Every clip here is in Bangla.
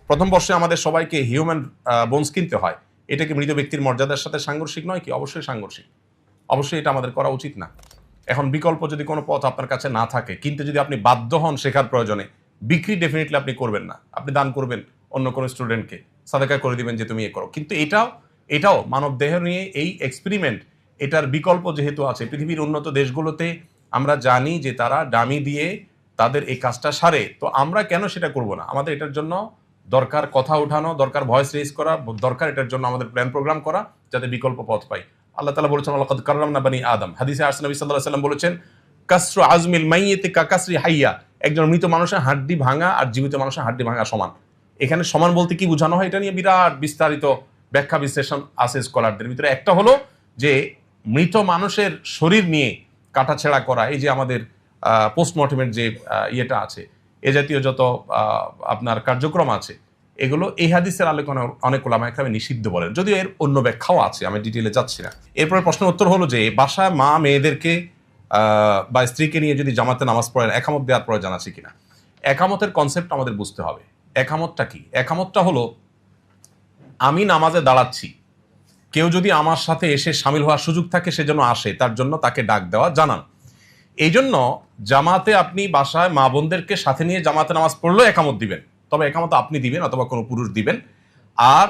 প্রথম বর্ষে আমাদের সবাইকে হিউম্যান বোনস কিনতে হয়, এটা কি মৃত ব্যক্তির মর্যাদার সাথে সাংঘর্ষিক নয় কি? অবশ্যই সাংঘর্ষিক, অবশ্যই এটা আমাদের করা উচিত না। এখন বিকল্প যদি কোনো পথ আপনার কাছে না থাকে, কিন্তু যদি আপনি বাধ্য হন শেখার প্রয়োজনে, বিক্রি ডেফিনেটলি আপনি করবেন না। আপনি দান করবেন অন্য কোনো স্টুডেন্টকে, সাদাকা করে দিবেন যে তুমি এ করো। কিন্তু এটাও মানব দেহ নিয়ে এই এক্সপেরিমেন্ট, এটার বিকল্প যেহেতু আছে, পৃথিবীর উন্নত দেশগুলোতে আমরা জানি যে তারা ডামি দিয়ে তাদের এই কাজটা সারে, তো আমরা কেন সেটা করব না? আমাদের এটার জন্য দরকার কথা উঠানো, দরকার ভয়েস রেজ করা, দরকার এটার জন্য আমাদের প্ল্যান প্রোগ্রাম করা, যাতে বিকল্প পথ পাই। আল্লাহ তাআলা বলেছেন লাকাদ কাররামনা বানি আদম। হাদিসে আসছে নবী সাল্লাল্লাহু আলাইহি ওয়াসাল্লাম বলেছেন কাসরু আজমিল মাইয়িতি কাকাসরি হাইয়া। একজন মৃত মানুষের হাড্ডি ভাঙা আর জীবিত মানুষের হাড্ডি ভাঙা সমান। এখানে সমান বলতে কি বোঝানো হয়, এটা নিয়ে বিরাট বিস্তারিত ব্যাখ্যা বিশ্লেষণ আছে স্কলারদের ভিতরে। একটা হলো যে মৃত মানুষের শরীর নিয়ে কাটাছেঁড়া করা, এই যে আমাদের পোস্টমর্টেমের যে ইয়েটা আছে, এ জাতীয় যত আপনার কার্যক্রম আছে, এগুলো এই হাদিসের আলোচনা অনেক ওলামা একরাম নিষিদ্ধ বলেন, যদিও এর অন্য ব্যাখ্যাও আছে, আমি ডিটেলে যাচ্ছি না। এরপরে প্রশ্নের উত্তর হলো যে বাসায় মা মেয়েদেরকে বা স্ত্রীকে নিয়ে যদি জামাতে নামাজ পড়েন, একামত দেওয়ার প্রয়োজন আছে কিনা? একামতের কনসেপ্ট আমাদের বুঝতে হবে। একামতটা কি? একামতটা হলো আমি নামাজে দাঁড়াচ্ছি, কেউ যদি আমার সাথে এসে সামিল হওয়ার সুযোগ থাকে সেজন্য আসে, তার জন্য তাকে ডাক দেওয়া, জানান। এই জন্য জামাতে আপনি বাসায় মা বোনদেরকে সাথে নিয়ে জামাতে নামাজ পড়লেও একামত দিবেন, তবে একামত আপনি দিবেন অথবা কোনো পুরুষ দিবেন। আর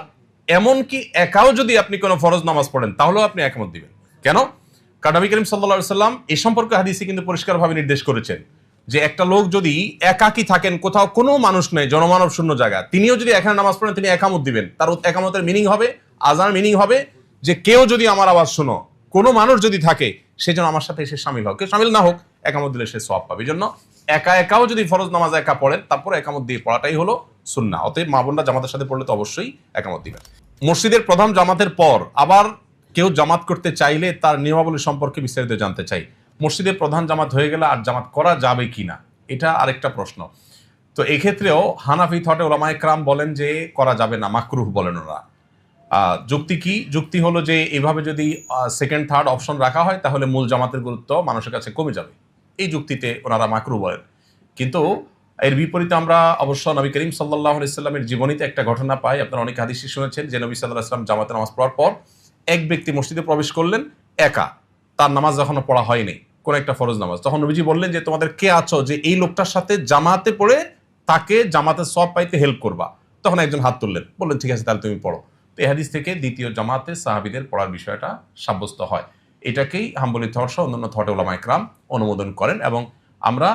এমনকি একাও যদি আপনি কোনো ফরজ নামাজ পড়েন তাহলেও আপনি একামত দিবেন। কেন? কারণ নবী করিম সাল্লাল্লাহু আলাইহি সাল্লাম এই সম্পর্কে হাদিসে কিন্তু পরিষ্কারভাবে নির্দেশ করেছেন যে একটা লোক যদি একাকী থাকেন, কোথাও কোনো মানুষ নেই, জনমানব শূন্য জায়গা, তিনিও যদি এখানে নামাজ পড়েন, তিনি একামত দিবেন। তার একামতের মিনিং হবে, আজান মিনিং হবে যে কেউ যদি আমার আওয়াজ শোনো, কোনো মানুষ যদি থাকে, সে যেন আমার সাথে এসে সামিল হোক, কেউ সামিল না হোক, একামত দিলে সে সওয়াব পাবে। এই জন্য একাও যদি ফরজ নামাজ একা পড়েন, তারপরে একামত দিয়ে পড়াটাই হলো সুন্নাহ। অতএব মা বোনরা জামাতের সাথে পড়লে তো অবশ্যই একামত দিবেন। মসজিদের প্রধান জামাতের পর আবার কেউ জামাত করতে চাইলে তার নিয়মাবলী সম্পর্কে বিস্তারিত জানতে চাই। মসজিদের প্রধান জামাত হয়ে গেলে আর জামাত করা যাবে কিনা, এটা আরেকটা প্রশ্ন। তো এক্ষেত্রেও হানাফি থটে ওলামায়ে কেরাম বলেন যে করা যাবে না, মাকরুহ বলেন ওরা। যুক্তি কি? যুক্তি হলো যে এভাবে যদি সেকেন্ড থার্ড অপশন রাখা হয়, তাহলে মূল জামাতের গুরুত্ব মানুষের কাছে কমে যাবে। এই যুক্তিতে ওনারা মাকরুহ বলেন। কিন্তু এর বিপরীতে আমরা অবশ্য নবী করিম সাল্লাল্লাহু আলাইহি সাল্লামের জীবনীতে একটা ঘটনা পাই। আপনারা অনেক হাদিসে শুনেছেন যে নবী সাল্লাল্লাহু আলাইহি সাল্লাম জামাতে নামাজ পড়ার পর এক ব্যক্তি মসজিদে প্রবেশ করলেন একা, তার নামাজ এখনো পড়া হয়নি, কোন একটা ফরজ নামাজ। তখন নবীজি বললেন যে তোমাদের কে আছো যে এই লোকটার সাথে জামাতে পড়ে তাকে জামাতের সওয়াব পাইতে হেল্প করবা? তখন একজন হাত তুললেন, বললেন ঠিক আছে তাহলে তুমি পড়ো। তো এই হাদিস থেকে দ্বিতীয় জামাতে সাহাবীদের পড়ার বিষয়টা সাব্যস্ত হয়। এটাকেই হাম্বলি থট সহ অন্যান্য থটে ওলামায়ে কেরাম অনুমোদন করেন। এবং আমরা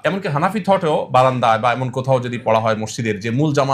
এমনকি হানাফি থটেও বারান্দায় বা এমন কোথাও যদি পড়া হয় মসজিদের, যে মূল জামাত